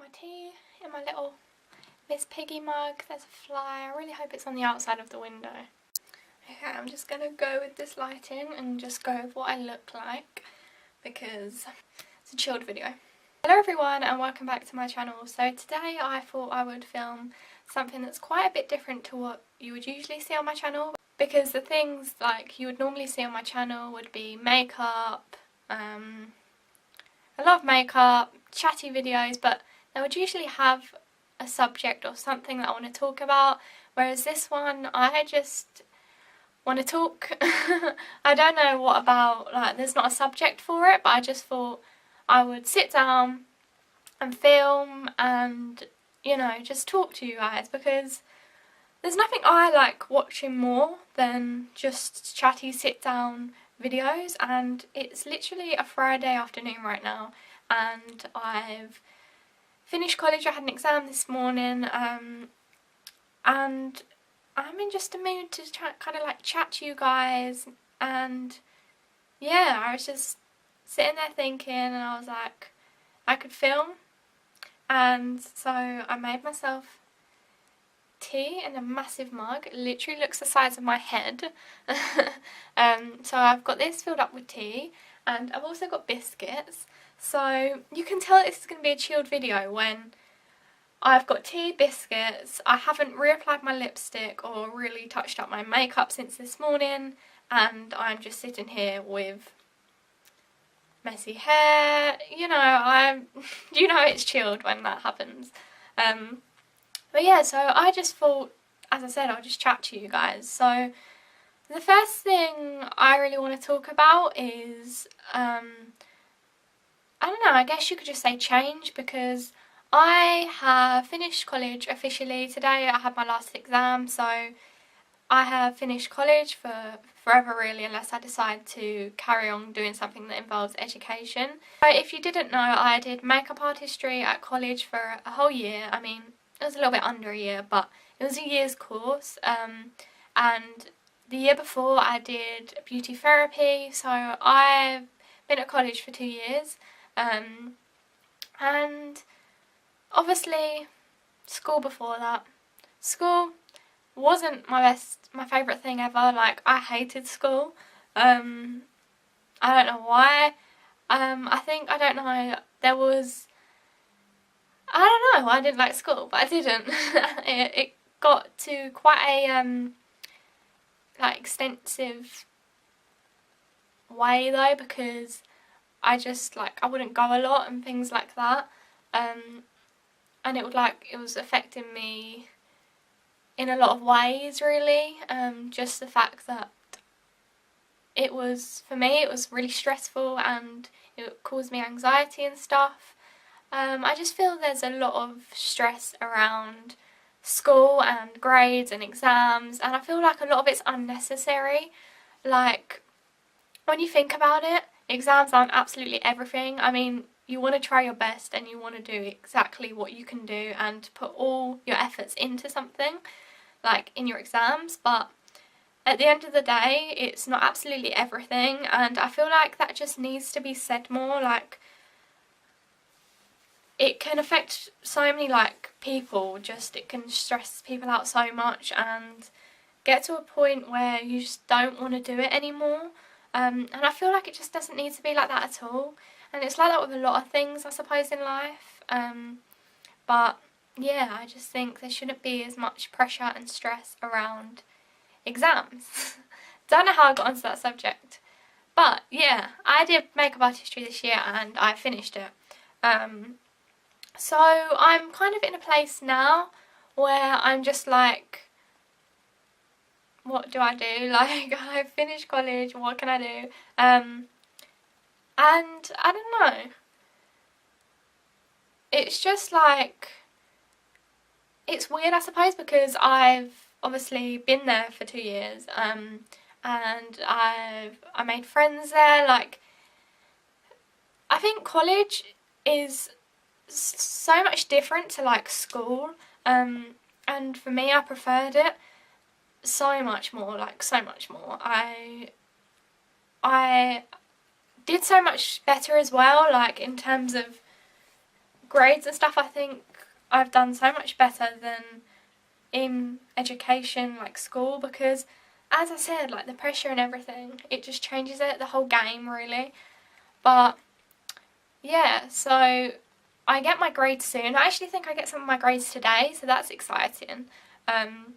my tea in my little Miss Piggy mug. There's a fly. I really hope it's on the outside of the window. Okay, I'm just going to go with this lighting and just go with what I look like because it's a chilled video. Hello everyone and welcome back to my channel. So today I thought I would film something that's quite a bit different to what you would usually see on my channel, because the things like you would normally see on my channel would be makeup, a lot of makeup, chatty videos, but they would usually have a subject or something that I want to talk about, whereas this one I just want to talk. I don't know what about, like, there's not a subject for it, but I just thought I would sit down and film and, you know, just talk to you guys, because there's nothing I like watching more than just chatty sit down videos. And it's literally a Friday afternoon right now and I've finished college. I had an exam this morning and I'm in just a mood to kind of like chat to you guys. And yeah, I was just sitting there thinking and I was like, I could film. And so I made myself tea in a massive mug. It literally looks the size of my head. So I've got this filled up with tea and I've also got biscuits. So you can tell this is going to be a chilled video when I've got tea, biscuits, I haven't reapplied my lipstick or really touched up my makeup since this morning, and I'm just sitting here with messy hair. You know, it's chilled when that happens. But yeah, so I just thought, as I said, I'll just chat to you guys. So the first thing I really want to talk about is, I don't know, I guess you could just say change, because I have finished college officially. Today I had my last exam, so I have finished college for forever really, unless I decide to carry on doing something that involves education. So if you didn't know, I did makeup artistry at college for a whole year. I mean, it was a little bit under a year, but it was a year's course. And the year before I did beauty therapy, so I've been at college for 2 years. And obviously school before that. School wasn't my favourite thing ever. Like, I hated school. I don't know why. I don't know, there was, I don't know why I didn't like school, but I didn't. it got to quite a like extensive way though, because I just, like, I wouldn't go a lot and things like that. And it was affecting me in a lot of ways really. Just the fact that it was, for me, it was really stressful and it caused me anxiety and stuff. I just feel there's a lot of stress around school and grades and exams, and I feel like a lot of it's unnecessary. Like, when you think about it, exams aren't absolutely everything. I mean, you want to try your best and you want to do exactly what you can do and put all your efforts into something, like in your exams, but at the end of the day, it's not absolutely everything, and I feel like that just needs to be said more. Like, it can affect so many, like, people, just, it can stress people out so much and get to a point where you just don't want to do it anymore. And I feel like it just doesn't need to be like that at all. And it's like that with a lot of things, I suppose, in life. But yeah, I just think there shouldn't be as much pressure and stress around exams. Don't know how I got onto that subject. But yeah, I did makeup artistry this year and I finished it. So I'm kind of in a place now where I'm just like, what do I do? Like, I finished college, what can I do? And I don't know. It's just like, it's weird, I suppose, because I've obviously been there for 2 years, and I made friends there. Like, I think college is so much different to, like, school, and for me, I preferred it so much more, like, so much more. I did so much better as well, like, in terms of grades and stuff, I think I've done so much better than in education, like school, because as I said, like the pressure and everything, it just changes it, the whole game really. But yeah, so I get my grades soon. I actually think I get some of my grades today, so that's exciting. And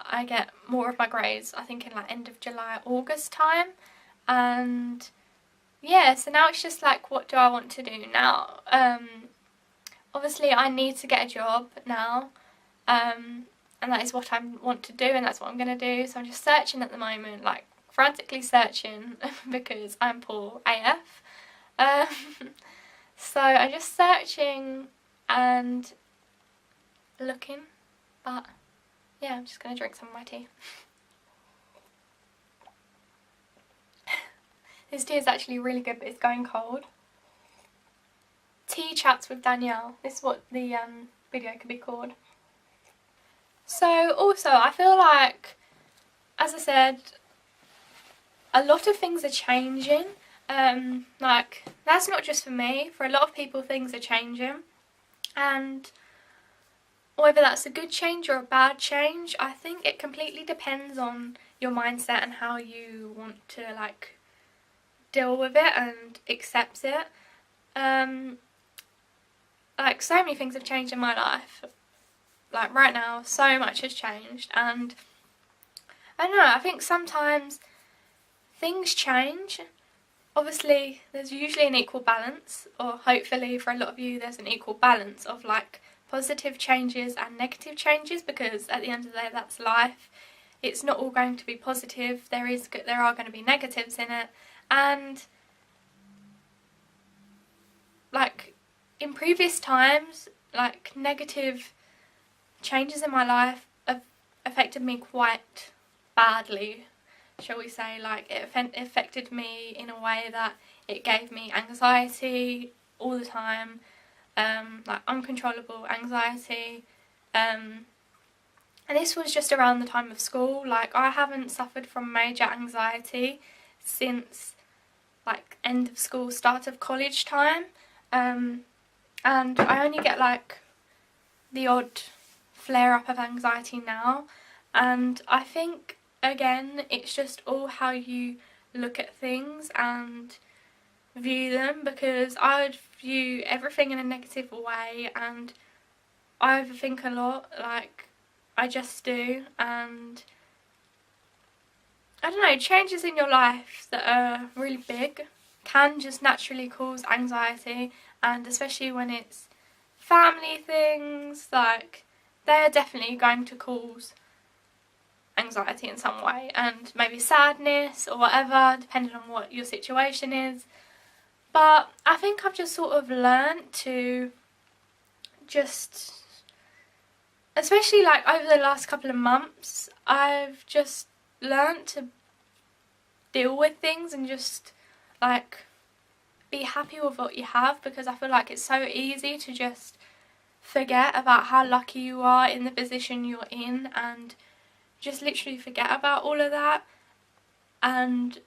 I get more of my grades, I think in like end of July, August time. And yeah, so now it's just like, what do I want to do now? Obviously I need to get a job now. And that is what I want to do, and that's what I'm going to do. So I'm just searching at the moment, like frantically searching because I'm poor AF. So I'm just searching and looking, but yeah, I'm just going to drink some of my tea. This tea is actually really good, but it's going cold. Tea chats with Danielle. This is what the video could be called. So also, I feel like, as I said, a lot of things are changing. Like, that's not just for me. For a lot of people, things are changing. And whether that's a good change or a bad change, I think it completely depends on your mindset and how you want to, like, deal with it and accept it. Like, so many things have changed in my life. Like, right now, so much has changed, and I don't know, I think sometimes things change. Obviously, there's usually an equal balance, or hopefully for a lot of you there's an equal balance of like positive changes and negative changes, because at the end of the day, that's life. It's not all going to be positive. There are going to be negatives in it, and like in previous times, like negative changes in my life have affected me quite badly, shall we say. Like, it affected me in a way that it gave me anxiety all the time, like uncontrollable anxiety, and this was just around the time of school. Like, I haven't suffered from major anxiety since like end of school, start of college time, and I only get like the odd flare up of anxiety now, and I think again it's just all how you look at things and view them, because I would view everything in a negative way and I overthink a lot, like I just do. And I don't know, changes in your life that are really big can just naturally cause anxiety, and especially when it's family things, like they're definitely going to cause anxiety in some way, and maybe sadness or whatever, depending on what your situation is. But I think I've just sort of learnt to just, especially like over the last couple of months, I've just learnt to deal with things and just like be happy with what you have, because I feel like it's so easy to just forget about how lucky you are in the position you're in, and just literally forget about all of that, and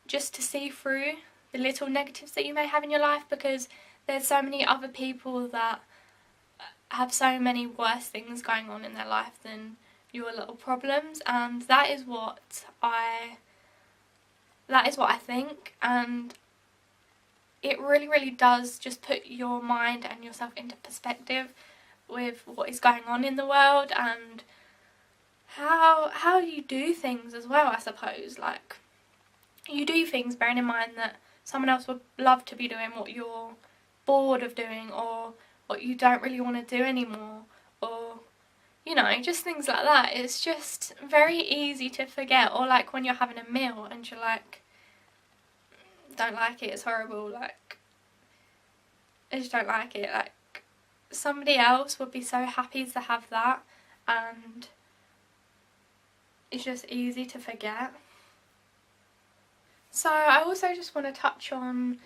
just to see through the little negatives that you may have in your life, because there's so many other people that have so many worse things going on in their life than your little problems, and that is what I think. And it really, really does just put your mind and yourself into perspective with what is going on in the world, and how you do things as well, I suppose. Like, you do things bearing in mind that someone else would love to be doing what you're bored of doing, or what you don't really want to do anymore, or, you know, just things like that. It's just very easy to forget. Or like when you're having a meal and you're like, don't like it, it's horrible, like I just don't like it. Like, somebody else would be so happy to have that, and it's just easy to forget. So I also just want to touch on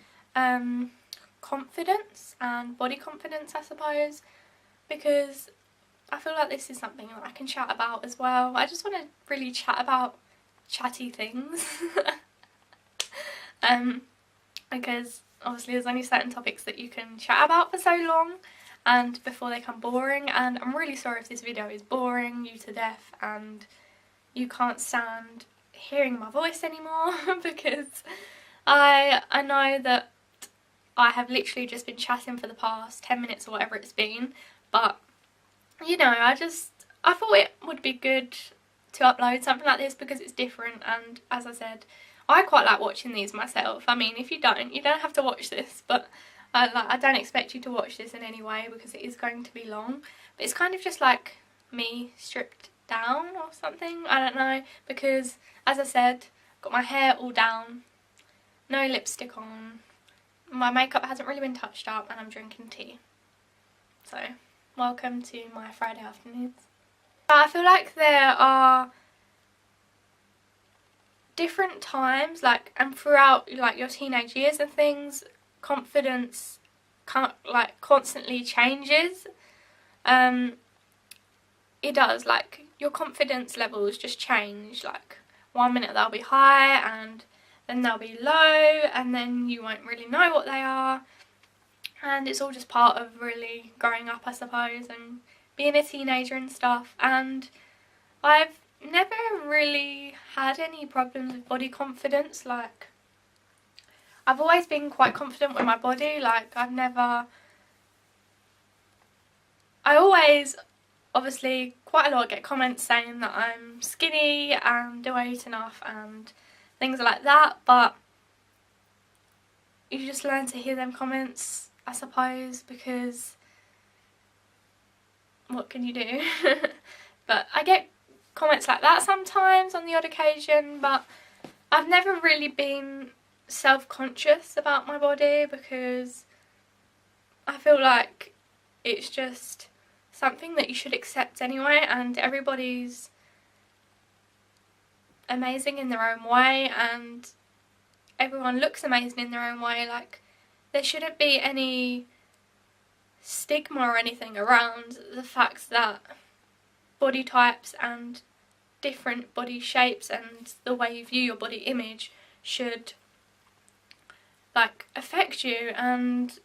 confidence and body confidence, I suppose, because I feel like this is something that I can chat about as well. I just want to really chat about chatty things. Because obviously there's only certain topics that you can chat about for so long and before they become boring, and I'm really sorry if this video is boring you to death and you can't stand hearing my voice anymore because I know that I have literally just been chatting for the past 10 minutes or whatever it's been, but you know, I thought it would be good to upload something like this because it's different, and as I said, I quite like watching these myself. I mean, if you don't have to watch this, but I don't expect you to watch this in any way because it is going to be long, but it's kind of just like me stripped down or something, I don't know, because as I said, got my hair all down, no lipstick on, my makeup hasn't really been touched up, and I'm drinking tea. So, welcome to my Friday afternoons. I feel like there are different times, like, and throughout like your teenage years and things, confidence like constantly changes. It does, like your confidence levels just change, like 1 minute they'll be high and then they'll be low and then you won't really know what they are, and it's all just part of really growing up, I suppose, and being a teenager and stuff. And I've never really had any problems with body confidence. Like, I've always been quite confident with my body. Like, I always, obviously, quite a lot get comments saying that I'm skinny and do I eat enough and things like that, but you just learn to hear them comments, I suppose, because what can you do? But I get comments like that sometimes on the odd occasion, but I've never really been self-conscious about my body because I feel like it's just something that you should accept anyway, and everybody's amazing in their own way and everyone looks amazing in their own way. Like, there shouldn't be any stigma or anything around the fact that body types and different body shapes and the way you view your body image should like affect you, and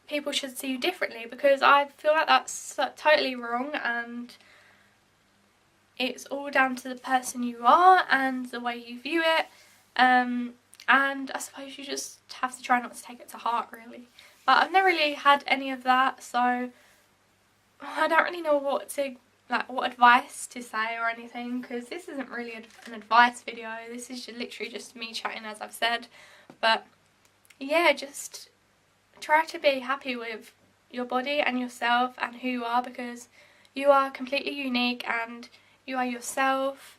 people should see you differently, because I feel like that's totally wrong, and it's all down to the person you are and the way you view it, and I suppose you just have to try not to take it to heart, really. But I've never really had any of that, so I don't really know what advice to say or anything, because this isn't really an advice video. This is literally just me chatting, as I've said. But yeah, just try to be happy with your body and yourself and who you are, because you are completely unique and you are yourself,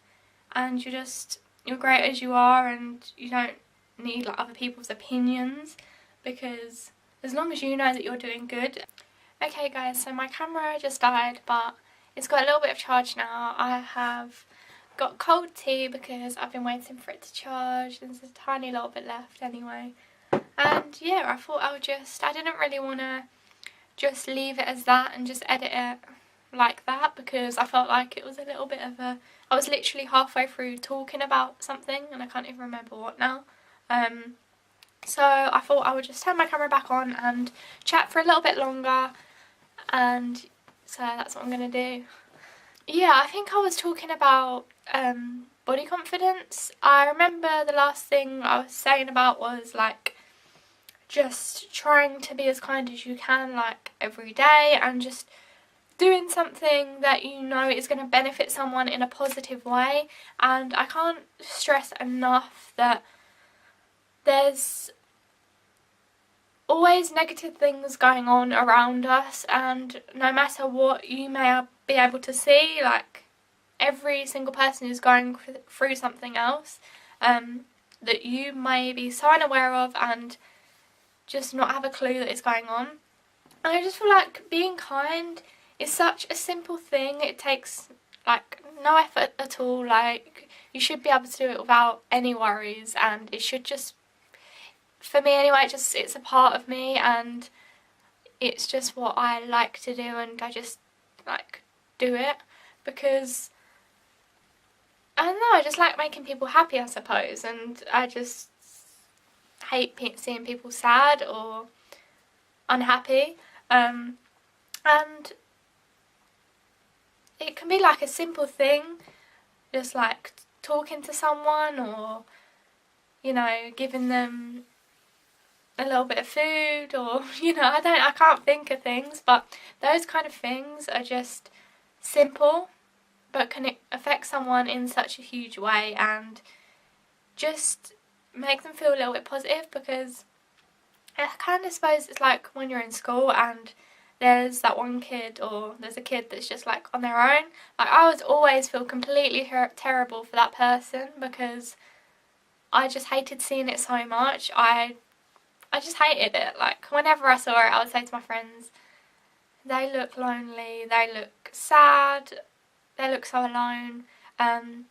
and you're great as you are, and you don't need like other people's opinions, because as long as you know that you're doing good. Okay guys, so my camera just died, but it's got a little bit of charge now. I have got cold tea because I've been waiting for it to charge. There's a tiny little bit left anyway. And yeah, I thought I didn't really want to just leave it as that and just edit it like that, because I felt like it was a little bit of I was literally halfway through talking about something and I can't even remember what now. So I thought I would just turn my camera back on and chat for a little bit longer, and so that's what I'm going to do. Yeah, I think I was talking about body confidence. I remember the last thing I was saying about was like just trying to be as kind as you can, like every day, and just doing something that you know is going to benefit someone in a positive way. And I can't stress enough that there's always negative things going on around us, and no matter what you may be able to see, like every single person is going through something else that you may be so unaware of and just not have a clue that is going on. And I just feel like being kind is such a simple thing. It takes like no effort at all. Like, you should be able to do it without any worries, and it should just, for me anyway, it's a part of me, and it's just what I like to do, and I just like do it because I don't know, I just like making people happy, I suppose, and I just hate seeing people sad or unhappy. And it can be like a simple thing, just like talking to someone, or, you know, giving them a little bit of food, or, you know, I can't think of things, but those kind of things are just simple, but can affect someone in such a huge way, and just make them feel a little bit positive. Because I kind of suppose it's like when you're in school and there's that one kid, or there's a kid that's just like on their own. Like, I would always feel completely terrible for that person, because I just hated seeing it so much. I just hated it. Like, whenever I saw it, I would say to my friends, they look lonely, they look sad, they look so alone, and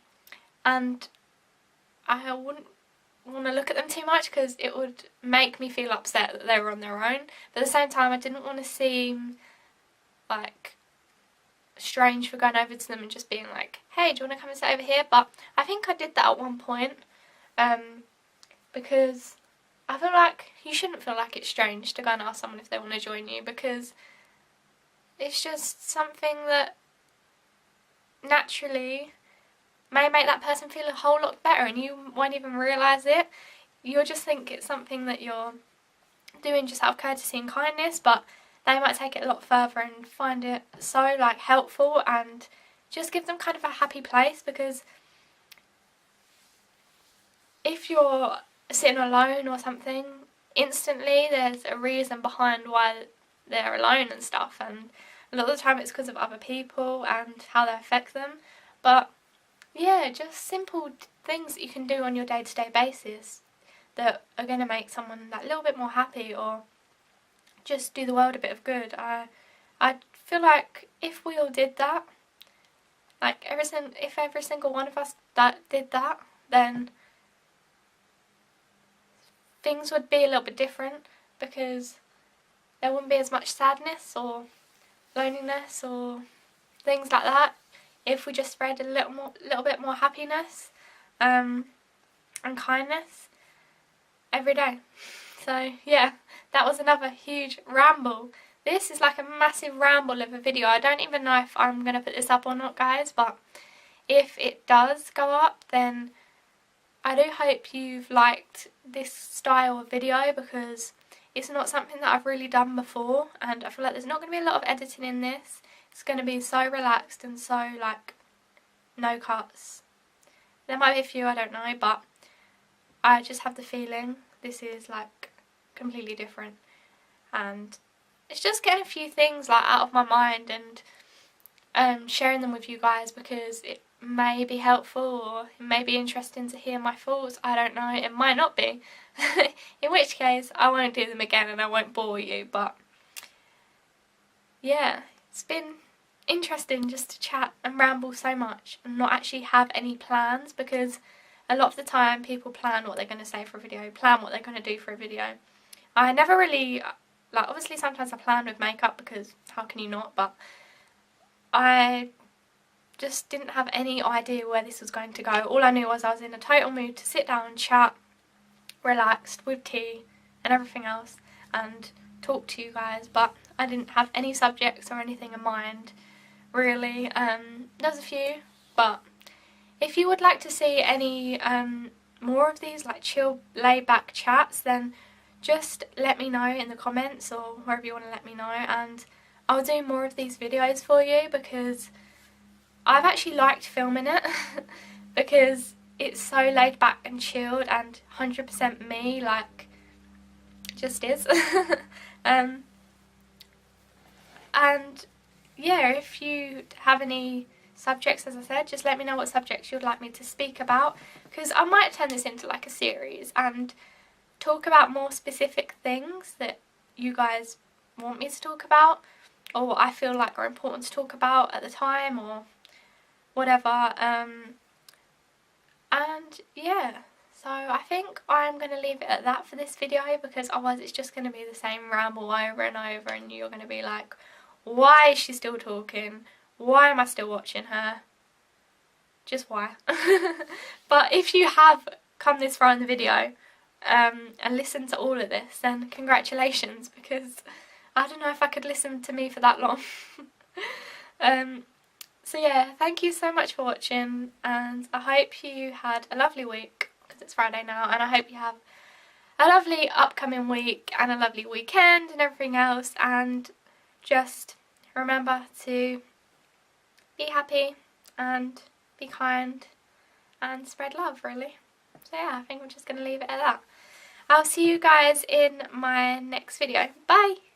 I wouldn't want to look at them too much, because it would make me feel upset that they were on their own. But at the same time, I didn't want to seem like strange for going over to them and just being like, hey, do you want to come and sit over here? But I think I did that at one point, because I feel like you shouldn't feel like it's strange to go and ask someone if they want to join you, because it's just something that naturally may make that person feel a whole lot better, and you won't even realise it. You'll just think it's something that you're doing just out of courtesy and kindness, but they might take it a lot further and find it so like helpful, and just give them kind of a happy place. Because if you're sitting alone or something, instantly there's a reason behind why they're alone and stuff, and a lot of the time it's because of other people and how they affect them. But yeah, just simple things that you can do on your day-to-day basis that are going to make someone that little bit more happy, or just do the world a bit of good. I feel like if we all did that, like if every single one of us did that, then things would be a little bit different, because there wouldn't be as much sadness or loneliness or things like that if we just spread a little bit more happiness and kindness every day. So yeah, that was another huge ramble. This is like a massive ramble of a video. I don't even know if I'm going to put this up or not, guys, but if it does go up, then I do hope you've liked this style of video, because it's not something that I've really done before, and I feel like there's not going to be a lot of editing in this. It's going to be so relaxed and so like no cuts. There might be a few, I don't know, but I just have the feeling this is like completely different, and it's just getting a few things like out of my mind and sharing them with you guys, because it may be helpful, or it may be interesting to hear my thoughts. I don't know, it might not be. In which case I won't do them again and I won't bore you. But yeah, it's been interesting just to chat and ramble so much and not actually have any plans, because a lot of the time people plan what they're going to say for a video, plan what they're going to do for a video. I never really, like, obviously sometimes I plan with makeup, because how can you not, but I just didn't have any idea where this was going to go. All I knew was I was in a total mood to sit down and chat, relaxed, with tea and everything else, and talk to you guys, but I didn't have any subjects or anything in mind, really. There's a few, but if you would like to see any more of these like chill, laid back chats, then just let me know in the comments or wherever you want to let me know, and I'll do more of these videos for you, because I've actually liked filming it because it's so laid back and chilled and 100% me, like, just is. And yeah, if you have any subjects, as I said, just let me know what subjects you'd like me to speak about, because I might turn this into like a series and talk about more specific things that you guys want me to talk about, or what I feel like are important to talk about at the time, or whatever. And yeah, so I think I'm going to leave it at that for this video, because otherwise it's just going to be the same ramble over and over, and you're going to be like, why is she still talking? Why am I still watching her? Just why? But if you have come this far in the video, and listen to all of this, then congratulations, because I don't know if I could listen to me for that long. So yeah, thank you so much for watching, and I hope you had a lovely week, because it's Friday now, and I hope you have a lovely upcoming week and a lovely weekend and everything else, and just remember to be happy and be kind and spread love, really. So yeah, I think we're just going to leave it at that. I'll see you guys in my next video. Bye!